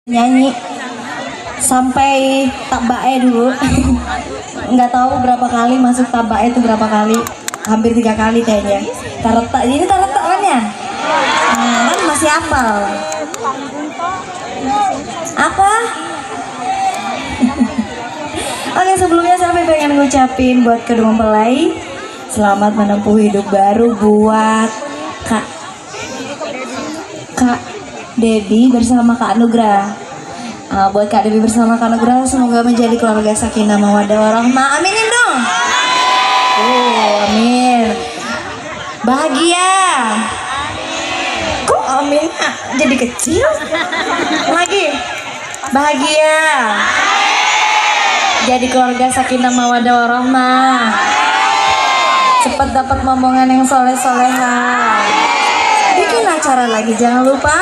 nyanyi sampai tabae dulu. Nggak tahu berapa kali masuk tabae itu berapa kali, hampir 3 kali kayaknya. Taretak ini taretak kan ya, kan masih hafal apa. Oke, sebelumnya saya pengen ngucapin buat kedua mempelai selamat menempuh hidup baru buat Kak Debbie bersama Kak Nugra. Buat Kak Debbie bersama Kak Nugra, semoga menjadi keluarga sakinah mawaddah warahmah. Aminin dong. Amin. Bahagia. Kok amin jadi kecil? Lagi. Bahagia. Jadi keluarga sakinah mawaddah warahmah. Cepat dapat momongan yang soleh-soleha. Bikin acara lagi, jangan lupa